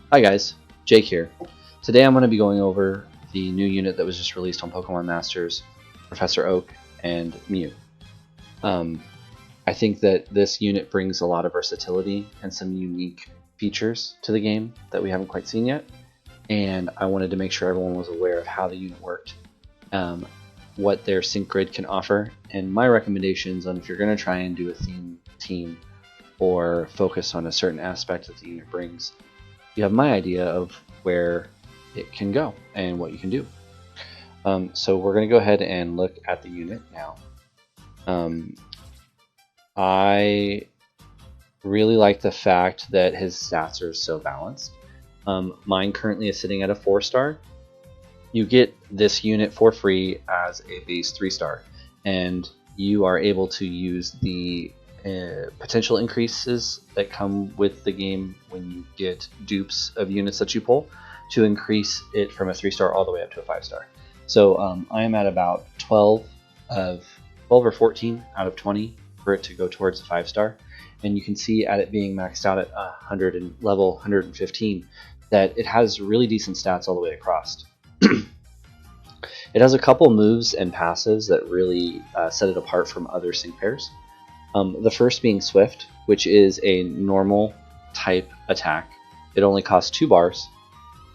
Hi guys, Jake here. Today I'm going to be going over the new unit that was just released on Pokemon Masters, Professor Oak and Mew. I think that this unit brings a lot of versatility and some unique features to the game that we haven't quite seen yet, and I wanted to make sure everyone was aware of how the unit worked, what their sync grid can offer, and my recommendations on if you're going to try and do a theme team or focus on a certain aspect that the unit brings. You have my idea of where it can go and what you can do. So we're going to go ahead and look at the unit now. I really like the fact that his stats are so balanced. Mine currently is sitting at a 4-star. You get this unit for free as a base 3-star, and you are able to use the potential increases that come with the game when you get dupes of units that you pull to increase it from a 3-star all the way up to a 5-star. So I am at about 12 or 14 out of 20 for it to go towards a 5-star, and you can see at it being maxed out at 100 and level 115 that it has really decent stats all the way across. It has a couple moves and passives that really set it apart from other sync pairs. The first being Swift, which is a normal type attack. It only costs 2 bars,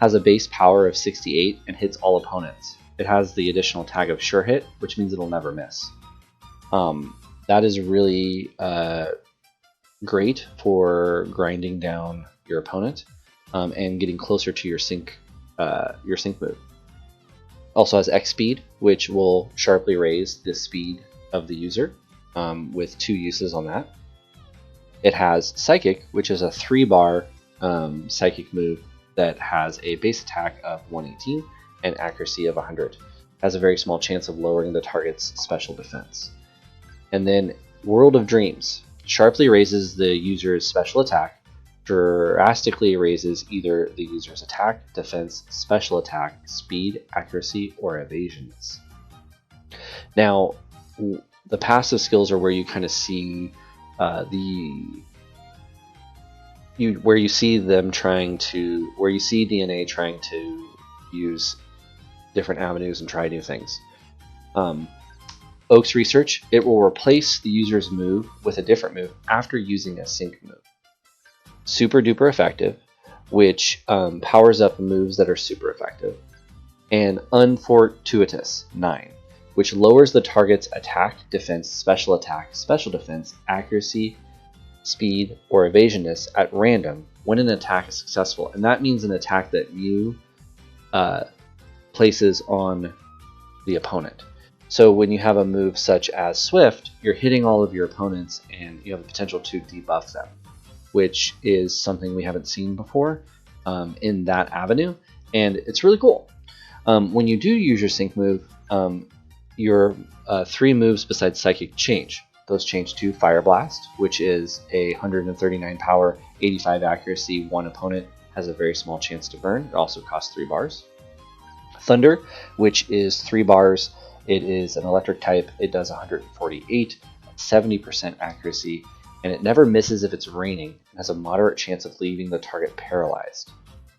has a base power of 68, and hits all opponents. It has the additional tag of Sure Hit, which means it'll never miss. That is really great for grinding down your opponent and getting closer to your sync move. Also has X Speed, which will sharply raise the speed of the user. With 2 uses on that. It has Psychic, which is a 3-bar psychic move that has a base attack of 118 and accuracy of 100. Has a very small chance of lowering the target's special defense. And then World of Dreams sharply raises the user's special attack, drastically raises either the user's attack, defense, special attack, speed, accuracy, or evasions. Now, the passive skills are where you kind of see where you see DNA trying to use different avenues and try new things. Oak's Research, it will replace the user's move with a different move after using a sync move. Super duper effective, which powers up moves that are super effective. And Unfortuitous 9. Which lowers the target's attack, defense, special defense, accuracy, speed, or evasionness at random when an attack is successful. And that means an attack that Mew places on the opponent. So when you have a move such as Swift, you're hitting all of your opponents and you have the potential to debuff them, which is something we haven't seen before in that avenue. And it's really cool. When you do use your sync move, your 3 moves besides Psychic change. Those change to Fire Blast, which is a 139 power, 85 accuracy, 1 opponent, has a very small chance to burn. It also costs 3 bars. Thunder, which is 3 bars. It is an electric type. It does 148, 70% accuracy, and it never misses if it's raining and has a moderate chance of leaving the target paralyzed.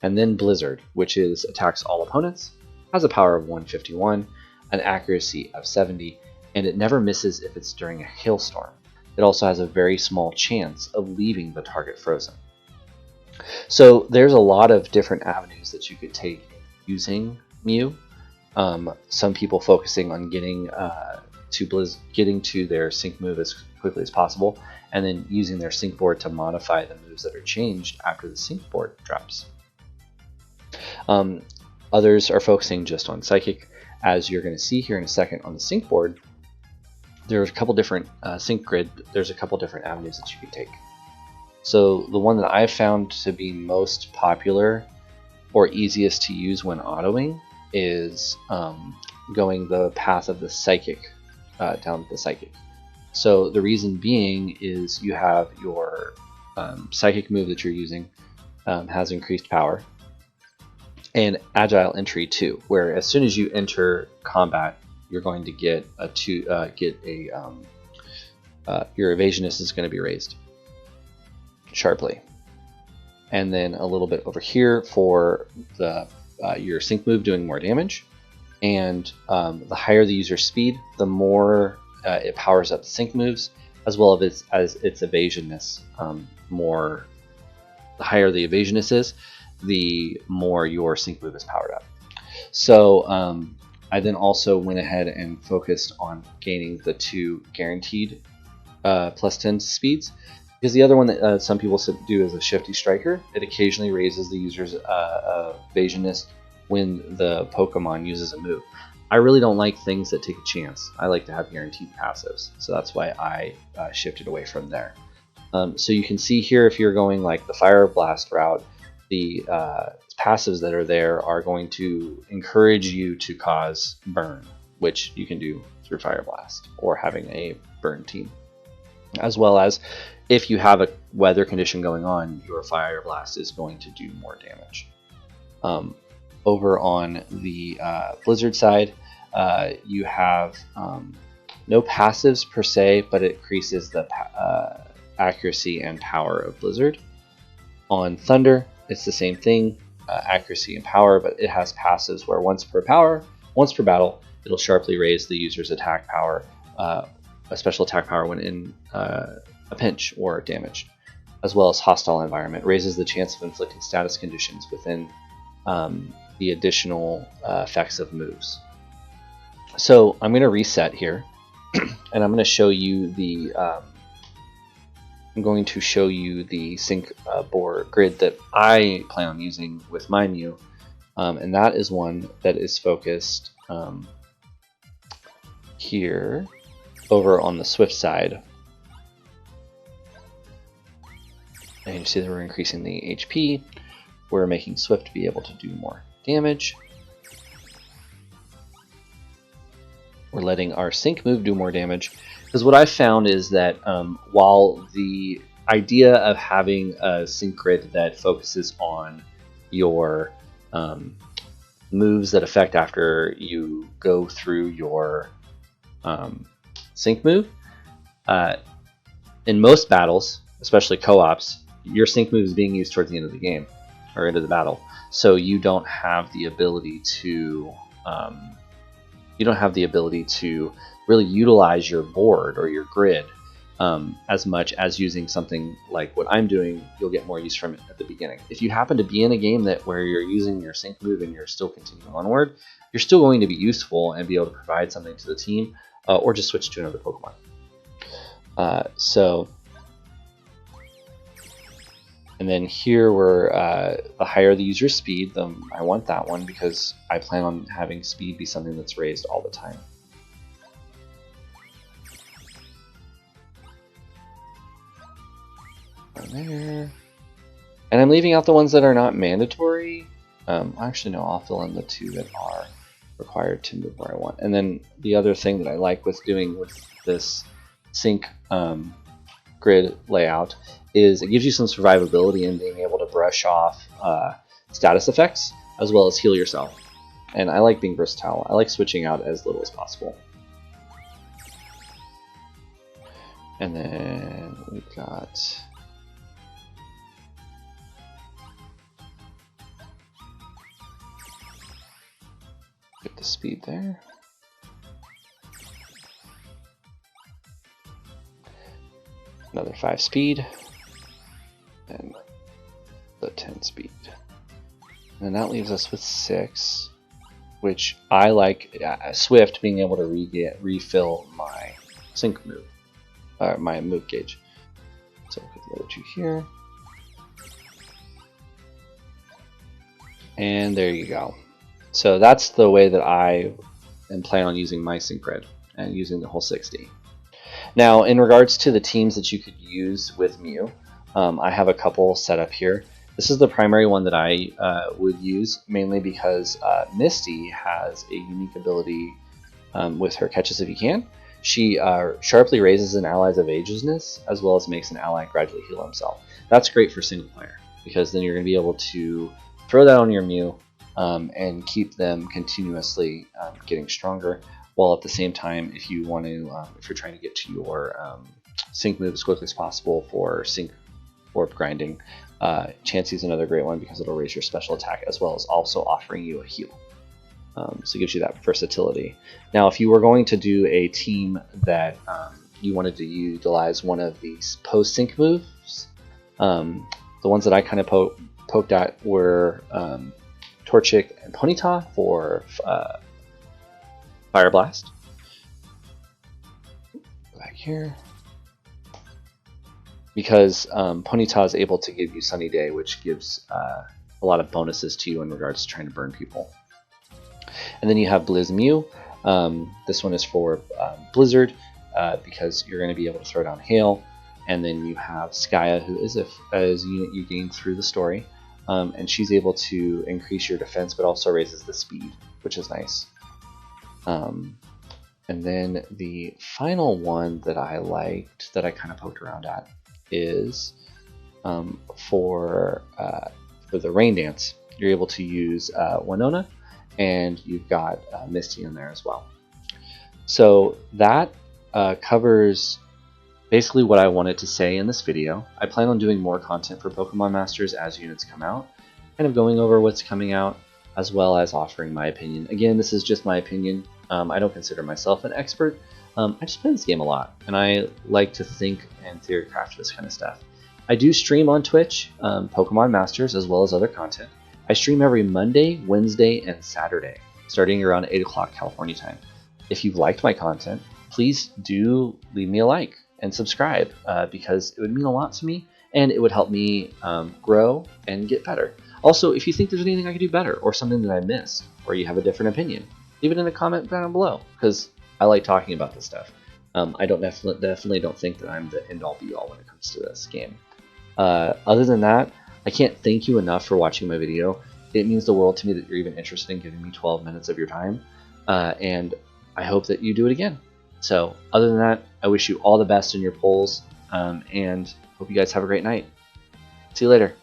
And then Blizzard, which is attacks all opponents, has a power of 151, an accuracy of 70, and it never misses if it's during a hailstorm. It also has a very small chance of leaving the target frozen. So there's a lot of different avenues that you could take using Mew. Some people focusing on getting to their sync move as quickly as possible, and then using their sync board to modify the moves that are changed after the sync board drops. Others are focusing just on Psychic. As you're going to see here in a second on the sync board, there's a couple different sync grid. There's a couple different avenues that you can take. So the one that I've found to be most popular or easiest to use when autoing is going the path of the Psychic, down the Psychic. So the reason being is you have your Psychic move that you're using has increased power. And agile entry too, where as soon as you enter combat, you're going to get your evasionness is going to be raised sharply. and then a little bit over here for the your sync move doing more damage. And the higher the user speed, the more it powers up the sync moves, as well as its evasionness. The higher the evasionness is, the more your sync move is powered up. So I then also went ahead and focused on gaining the 2 guaranteed +10 speeds, because the other one that some people do is a Shifty Striker. It occasionally raises the user's evasionness when the Pokemon uses a move. I really don't like things that take a chance. I like to have guaranteed passives, so that's why I shifted away from there. So you can see here, if you're going like the Fire Blast route, the passives that are there are going to encourage you to cause burn, which you can do through Fire Blast or having a burn team. As well as if you have a weather condition going on, your Fire Blast is going to do more damage. Over on the Blizzard side, you have no passives per se, but it increases the accuracy and power of Blizzard. On Thunder, it's the same thing, accuracy and power, but it has passives where once per battle, it'll sharply raise the user's attack power, a special attack power when in a pinch or damaged, as well as Hostile Environment, raises the chance of inflicting status conditions within the additional effects of moves. So I'm going to reset here, and I'm going to show you the sync board grid that I plan on using with my Mew, and that is one that is focused here over on the Swift side. And you see that we're increasing the HP. We're making Swift be able to do more damage. We're letting our sync move do more damage. Because what I've found is that while the idea of having a sync grid that focuses on your moves that affect after you go through your sync move, in most battles, especially co-ops, your sync move is being used towards the end of the game or into the battle, so you don't have the ability to really utilize your board or your grid as much as using something like what I'm doing. You'll get more use from it at the beginning. If you happen to be in a game where you're using your sync move and you're still continuing onward, you're still going to be useful and be able to provide something to the team, or just switch to another Pokemon. And then here the higher the user's speed, I want that one because I plan on having speed be something that's raised all the time. There. And I'm leaving out the ones that are not mandatory. Actually, no, I'll fill in the 2 that are required to move where I want. And then the other thing that I like with doing with this sync grid layout is it gives you some survivability in being able to brush off status effects as well as heal yourself. And I like being versatile. I like switching out as little as possible. And then we've got get the speed there. Another 5 speed, and the 10 speed. And that leaves us with 6, which I like Swift being able to refill my sync move, my move gauge. So we'll put the other 2 here. And there you go. So that's the way that I am planning on using my sync grid and using the whole 60. Now, in regards to the teams that you could use with Mew, I have a couple set up here. This is the primary one that I would use, mainly because Misty has a unique ability with her Catch Us If You Can. She sharply raises an ally's evasionness, as well as makes an ally gradually heal himself. That's great for single player, because then you're going to be able to throw that on your Mew and keep them continuously getting stronger, while at the same time, if you want to, if you're trying to get to your sync move as quickly as possible for sync orb grinding, Chansey's another great one because it'll raise your special attack as well as also offering you a heal. So it gives you that versatility. Now, if you were going to do a team that you wanted to utilize one of these post-sync moves, the ones that I kind of poked at were Torchic and Ponyta for Fire Blast. Go back here. Because Ponyta is able to give you Sunny Day, which gives a lot of bonuses to you in regards to trying to burn people. And then you have Blizz Mew. This one is for Blizzard because you're going to be able to throw down Hail. And then you have Skya, who is a unit you gain through the story. And she's able to increase your defense, but also raises the speed, which is nice. And then the final one that I liked, that I kind of poked around at, is for the Rain Dance. You're able to use Winona, and you've got Misty in there as well. So that covers basically what I wanted to say in this video. I plan on doing more content for Pokemon Masters as units come out, kind of going over what's coming out, as well as offering my opinion. Again, this is just my opinion. I don't consider myself an expert. I just play this game a lot, and I like to think and theory craft this kind of stuff. I do stream on Twitch, Pokemon Masters, as well as other content. I stream every Monday, Wednesday, and Saturday, starting around 8 o'clock California time. If you've liked my content, please do leave me a like and subscribe because it would mean a lot to me, and it would help me grow and get better. Also, if you think there's anything I could do better or something that I missed, or you have a different opinion, leave it in a comment down below because I like talking about this stuff. I definitely don't think that I'm the end-all be-all when it comes to this game. Other than that, I can't thank you enough for watching my video. It means the world to me that you're even interested in giving me 12 minutes of your time, and I hope that you do it again. So other than that, I wish you all the best in your polls, and hope you guys have a great night. See you later.